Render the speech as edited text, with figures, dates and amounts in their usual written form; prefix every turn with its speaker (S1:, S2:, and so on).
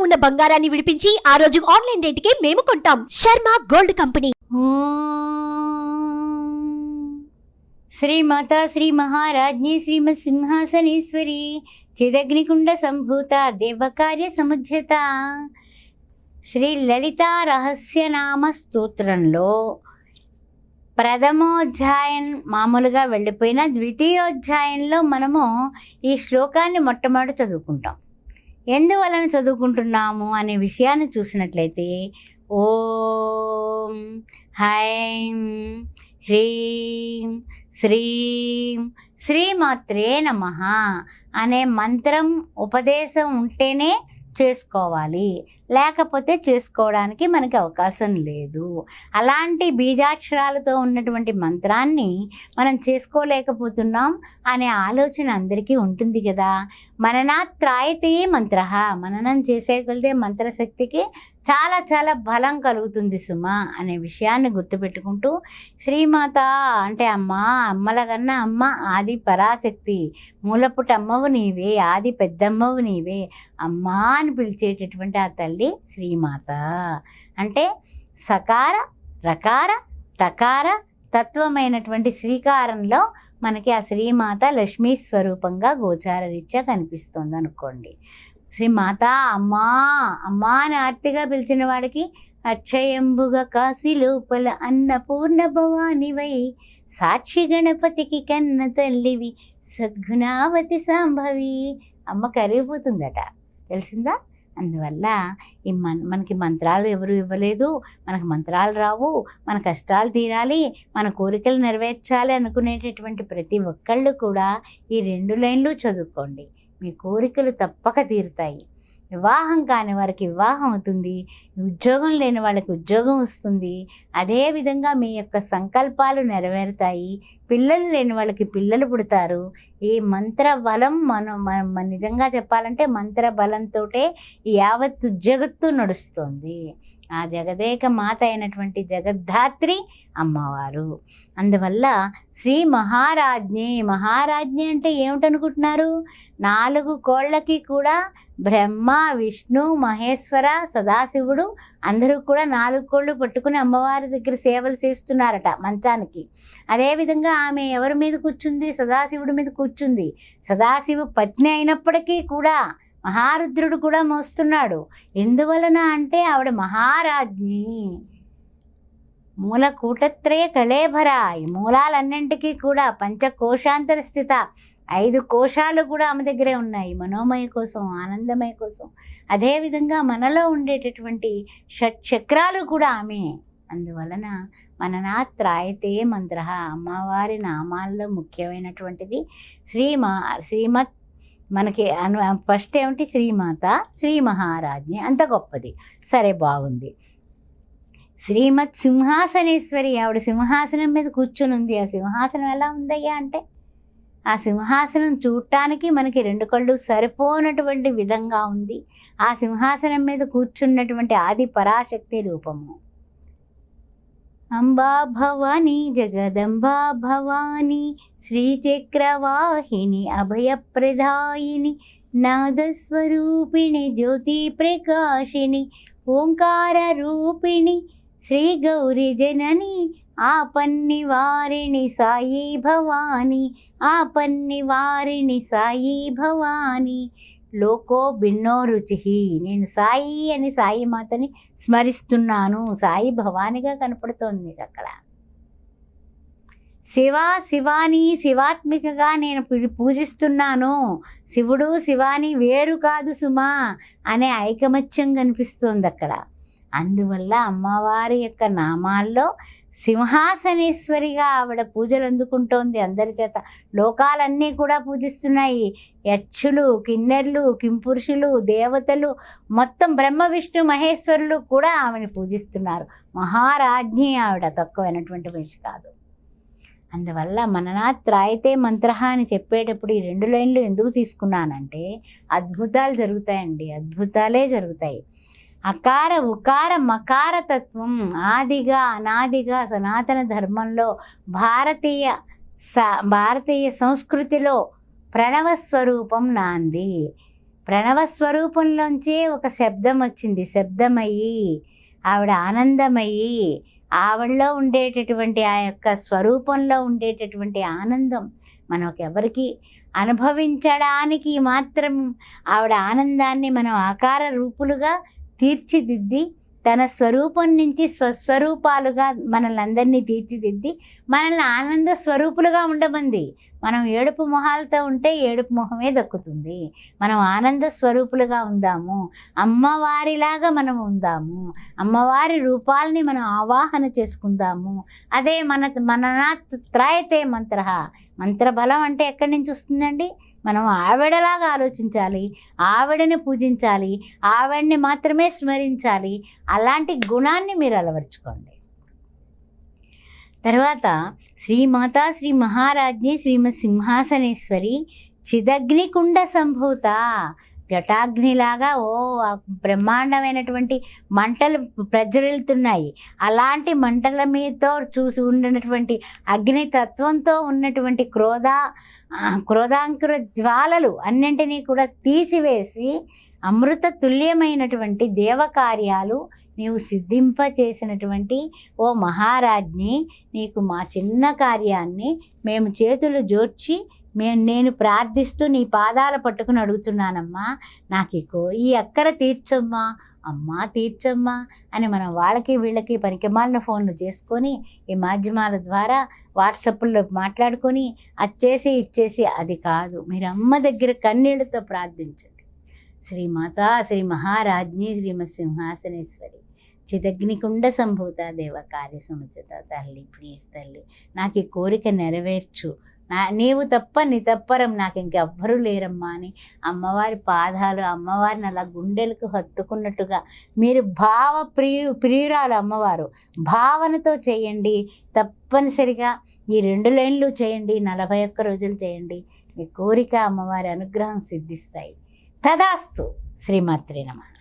S1: ఉన్న బంగారాన్ని విడిపించి ఆ రోజు ఆన్లైన్ రేటుకే మేము కొంటాం. Sharma gold company.
S2: శ్రీమాత శ్రీ మహారాజ్ఞి శ్రీమత్ సింహాసనేశ్వరి చిదగ్నికుండ సంభూత దేవకార్య సముజ్జత శ్రీ లలితా రహస్యనామ స్తోత్రంలో ప్రథమోధ్యాయం మామూలుగా వెళ్ళిపోయిన ద్వితీయోధ్యాయంలో మనము ఈ శ్లోకాన్ని మొట్టమొదటి చదువుకుంటాం. ఎందువలన చదువుకుంటున్నాము అనే విషయాన్ని చూసినట్లయితే ఓం హైం హ్రీం శ్రీం శ్రీమాత్రే నమః అనే మంత్రం ఉపదేశం ఉంటేనే చేసుకోవాలి, లేకపోతే చేసుకోవడానికి మనకి అవకాశం లేదు. అలాంటి బీజాక్షరాలతో ఉన్నటువంటి మంత్రాన్ని మనం చేసుకోలేకపోతున్నాం అనే ఆలోచన అందరికీ ఉంటుంది కదా. మననాత్రాయతే మంత్ర, మననం చేసేయగలిగే మంత్రశక్తికి చాలా చాలా బలం కలుగుతుంది సుమా అనే విషయాన్ని గుర్తుపెట్టుకుంటూ, శ్రీమాత అంటే అమ్మ, అమ్మల కన్నా అమ్మ ఆది పరాశక్తి, మూలపుట అమ్మవు నీవే, ఆది పెద్దమ్మవు నీవే, అమ్మా అని పిలిచేటటువంటి ఆ తల్లి శ్రీమాత. అంటే సకార రకార తకార తత్వమైనటువంటి శ్రీకారంలో మనకి ఆ శ్రీమాత లక్ష్మీ స్వరూపంగా గోచారరీత్యా కనిపిస్తుంది అనుకోండి. శ్రీమాత అమ్మా అమ్మా అని ఆర్తిగా పిలిచిన వాడికి అక్షయంబుగా కాశీ లోపల అన్నపూర్ణ భవానివై సాక్షి గణపతికి కన్న తల్లివి సద్గుణావతి సాంభవి. అమ్మ కరిగిపోతుందట, తెలిసిందా? అందువల్ల ఈ మనకి మంత్రాలు ఎవరు ఇవ్వలేదు, మనకు మంత్రాలు రావు, మన కష్టాలు తీరాలి, మన కోరికలు నెరవేర్చాలి అనుకునేటటువంటి ప్రతి ఒక్కళ్ళు కూడా ఈ 2 లైన్లు చదువుకోండి. మీ కోరికలు తప్పక తీరుతాయి. వివాహం కాని వారికి వివాహం అవుతుంది, ఉద్యోగం లేని వాళ్ళకి ఉద్యోగం వస్తుంది. అదేవిధంగా మీ యొక్క సంకల్పాలు నెరవేరుతాయి. పిల్లలు లేని వాళ్ళకి పిల్లలు పుడతారు. ఈ మంత్ర బలం మనం నిజంగా చెప్పాలంటే మంత్ర బలంతో యావత్ జగత్తు నడుస్తుంది. ఆ జగదేక మాత అయినటువంటి జగద్ధాత్రి అమ్మవారు. అందువల్ల శ్రీ మహారాజ్ఞి, మహారాజ్ఞి అంటే ఏమిటనుకుంటున్నారు? 4 కోళ్ళకి కూడా బ్రహ్మ విష్ణు మహేశ్వర సదాశివుడు అందరూ కూడా 4 కోళ్ళు పట్టుకుని అమ్మవారి దగ్గర సేవలు చేస్తున్నారట మంచానికి. అదేవిధంగా ఆమె ఎవరి మీద కూర్చుంది? సదాశివుడి మీద కూర్చుంది. సదాశివ పత్ని అయినప్పటికీ కూడా మహారుద్రుడు కూడా మోస్తున్నాడు. ఎందువలన అంటే ఆవిడ మహారాజ్ఞి. మూలకూటత్రయ కళేభర, ఈ మూలాలన్నింటికీ కూడా పంచకోశాంతర స్థిత, 5 కోశాలు కూడా ఆమె దగ్గరే ఉన్నాయి, మనోమయ కోసం, ఆనందమయ కోసం. అదేవిధంగా మనలో ఉండేటటువంటి షట్చక్రాలు కూడా ఆమె. అందువలన మననాత్రాయతే మంత్ర, అమ్మవారి నామాల్లో ముఖ్యమైనటువంటిది శ్రీమత్. మనకి ఫస్ట్ ఏమిటి? శ్రీమాత, శ్రీ మహారాజ్ఞి, అంత గొప్పది. సరే, బాగుంది. శ్రీమత్ సింహాసనేశ్వరి, ఆవిడ సింహాసనం మీద కూర్చొని ఉంది. ఆ సింహాసనం ఎలా ఉందయ్యా అంటే, ఆ సింహాసనం చూడటానికి మనకి 2 కళ్ళు సరిపోనటువంటి విధంగా ఉంది. ఆ సింహాసనం మీద కూర్చున్నటువంటి ఆది పరాశక్తి రూపము. అంబా భవాని జగదంబా భవాని శ్రీచక్రవాహిని అభయప్రదాయిని నాదస్వరూపిణి జ్యోతి ప్రకాశిని ఓంకార రూపిణి శ్రీ గౌరీ జనని ఆపన్నివారిణి సాయి భవాని, ఆపన్నివారిణి సాయి భవాని. లోకో భిన్నో రుచి, నేను సాయి అని సాయి మాతని స్మరిస్తున్నాను. సాయి భవానిగా కనపడుతోంది అక్కడ. శివాని శివాత్మికగా నేను పూజిస్తున్నాను. శివుడు శివాని వేరు కాదు సుమా అనే ఐకమత్యం కనిపిస్తోంది అక్కడ. అందువల్ల అమ్మవారి యొక్క నామాల్లో సింహాసనేశ్వరిగా ఆవిడ పూజలు అందుకుంటోంది అందరి చేత. లోకాలన్నీ కూడా పూజిస్తున్నాయి. యక్షులు, కిన్నెర్లు, కింపురుషులు, దేవతలు, మొత్తం బ్రహ్మ విష్ణు మహేశ్వరులు కూడా ఆమెను పూజిస్తున్నారు. మహారాజ్ఞి ఆవిడ, తక్కువైనటువంటి మనిషి కాదు. అందువల్ల మననాత్రాయతే మంత్ర అని చెప్పేటప్పుడు ఈ 2 లైన్లు ఎందుకు తీసుకున్నానంటే, అద్భుతాలు జరుగుతాయండి, అద్భుతాలే జరుగుతాయి. అకార ఉకార మకార తత్వం ఆదిగా అనాదిగా సనాతన ధర్మంలో భారతీయ సంస్కృతిలో ప్రణవ స్వరూపం నాంది. ప్రణవ స్వరూపంలోంచే ఒక శబ్దం వచ్చింది, శబ్దమయ్యి, ఆవిడ ఆనందమయ్యి, ఆవిడలో ఉండేటటువంటి ఆ యొక్క స్వరూపంలో ఉండేటటువంటి ఆనందం మనకెవరికి అనుభవించడానికి మాత్రం ఆవిడ ఆనందాన్ని మనం ఆకార రూపులుగా తీర్చిదిద్ది తన స్వరూపం నుంచి స్వస్వరూపాలుగా మనల్ని అందరినీ తీర్చిదిద్ది మనల్ని ఆనంద స్వరూపులుగా ఉండమంది. మనం ఏడుపు మొహాలతో ఉంటే ఏడుపు మొహమే దక్కుతుంది. మనం ఆనంద స్వరూపులుగా ఉందాము, అమ్మవారిలాగా మనం ఉందాము, అమ్మవారి రూపాలని మనం ఆవాహన చేసుకుందాము. అదే మననాత్ త్రాయతే మంత్ర. మంత్రబలం అంటే ఎక్కడి నుంచి వస్తుందండి? మనం ఆవిడలాగా ఆలోచించాలి, ఆవిడని పూజించాలి, ఆవిడని మాత్రమే స్మరించాలి. అలాంటి గుణాన్ని మీరు అలవర్చుకోండి. తర్వాత శ్రీమాతా శ్రీ మహారాజ్ఞి శ్రీమత్ సింహాసనేశ్వరి చిదగ్నికుండ సంభూత. జటాగ్నిలాగా బ్రహ్మాండమైనటువంటి మంటలు ప్రజ్వరిల్లుతున్నాయి. అలాంటి మంటల మీదతో చూసి ఉన్నటువంటి అగ్నితత్వంతో ఉన్నటువంటి క్రోధాంకుర జ్వాలలు అన్నింటినీ కూడా తీసివేసి అమృత తుల్యమైనటువంటి దేవకార్యాలు నీవు సిద్ధింపచేసినటువంటి ఓ మహారాజ్ఞి, నీకు మా చిన్న కార్యాన్ని మేము చేతులు జోడ్చి నేను ప్రార్థిస్తూ నీ పాదాలు పట్టుకుని అడుగుతున్నానమ్మా, నాకు ఈ అక్కర తీర్చమ్మా, అమ్మా తీర్చమ్మా అని మనం వాళ్ళకి వీళ్ళకి పనికిమాలిన ఫోన్లు చేసుకొని ఈ మాధ్యమాల ద్వారా వాట్సాప్లో మాట్లాడుకొని అచ్చేసి ఇచ్చేసి అది కాదు. మీరు అమ్మ దగ్గర కన్నీళ్లతో ప్రార్థించండి. శ్రీమాతా శ్రీ మహారాజ్ఞి శ్రీమత్ సింహాసనేశ్వరి చిదగ్నికుండ సంభూత దేవకార్య సముచిత. తల్లి ప్లీజ్ తల్లి, నాకు ఈ కోరిక నెరవేర్చు, నీవు తప్ప నితప్పరం నాకు ఇంకెవ్వరూ లేరమ్మా అని అమ్మవారి పాదాలు, అమ్మవారిని అలా గుండెలకు హత్తుకున్నట్టుగా మీరు ప్రియురాలు అమ్మవారు భావనతో చేయండి. తప్పనిసరిగా ఈ 2 లైన్లు చేయండి, 41 రోజులు చేయండి. మీ కోరిక అమ్మవారి అనుగ్రహం సిద్ధిస్తాయి. తదాస్తు. శ్రీమాత్రే నమః.